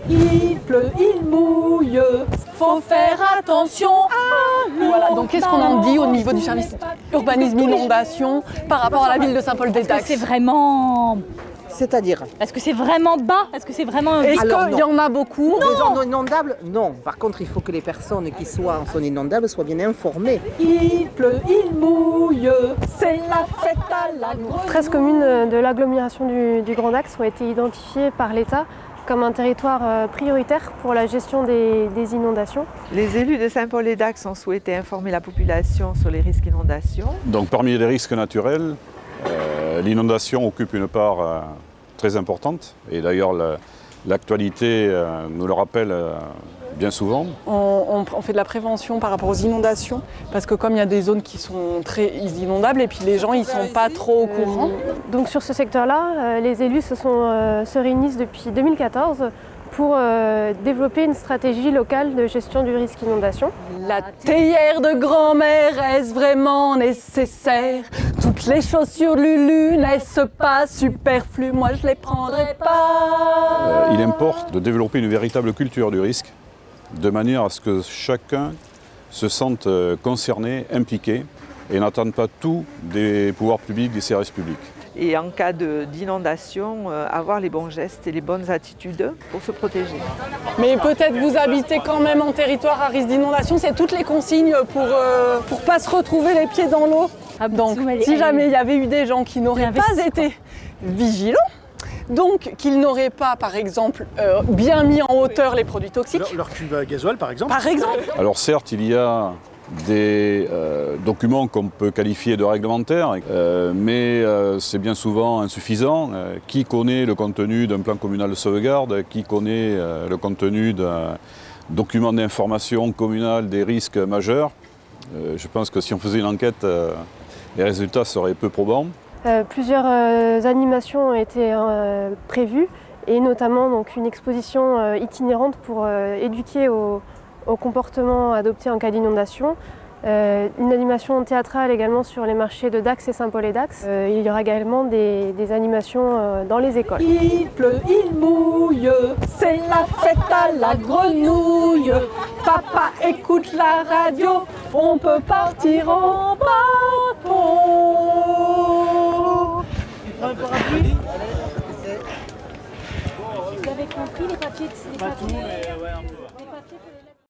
Il pleut, il mouille, faut faire attention à l'eau. Voilà, donc qu'est-ce qu'on en dit au niveau du service urbanisme inondation par rapport à la ville de Saint-Paul-des-Dax? C'est vraiment... C'est-à-dire? Est-ce que c'est vraiment bas? Est-ce que c'est vraiment... Est-ce qu'il y en a beaucoup? Des zones inondables? Non. Par contre, il faut que les personnes qui soient en zone inondable soient bien informées. Il pleut, il mouille, c'est la fête à la grosse. 13 communes de l'agglomération du Grand Dax ont été identifiées par l'État comme un territoire prioritaire pour la gestion des inondations. Les élus de Saint-Paul-des-Dax ont souhaité informer la population sur les risques d'inondation. Donc parmi les risques naturels, l'inondation occupe une part très importante et d'ailleurs l'actualité nous le rappelle bien souvent. On fait de la prévention par rapport aux inondations parce que comme il y a des zones qui sont très inondables et puis les gens ils sont pas trop au courant. Donc sur ce secteur-là, les élus se réunissent depuis 2014 pour développer une stratégie locale de gestion du risque inondation. La théière de grand-mère, est-ce vraiment nécessaire? Toutes les chaussures de Lulu, n'est-ce pas superflu? Moi je les prendrai pas. Il importe de développer une véritable culture du risque de manière à ce que chacun se sente concerné, impliqué et n'attende pas tout des pouvoirs publics, des services publics. Et en cas d'inondation, avoir les bons gestes et les bonnes attitudes pour se protéger. Mais peut-être vous habitez quand même en territoire à risque d'inondation, c'est toutes les consignes pour pas se retrouver les pieds dans l'eau. Donc si jamais il y avait eu des gens qui n'auraient pas été vigilants, donc qu'ils n'auraient pas par exemple bien mis en hauteur les produits toxiques. Leur cuve à gasoil par exemple. Par exemple. Alors certes, il y a des documents qu'on peut qualifier de réglementaires, mais c'est bien souvent insuffisant. Qui connaît le contenu d'un plan communal de sauvegarde? Qui connaît le contenu d'un document d'information communal des risques majeurs? Je pense que si on faisait une enquête, les résultats seraient peu probants. Plusieurs animations ont été prévues et notamment donc, une exposition itinérante pour éduquer au comportement adopté en cas d'inondation. Une animation théâtrale également sur les marchés de Dax et Saint-Paul-et-Dax. Il y aura également des animations dans les écoles. Il pleut, il mouille, c'est la fête à la grenouille. Papa écoute la radio, on peut partir en bateau. Un parapluie. Vous avez compris les papiers de Pas tout, mais ouais, un peu.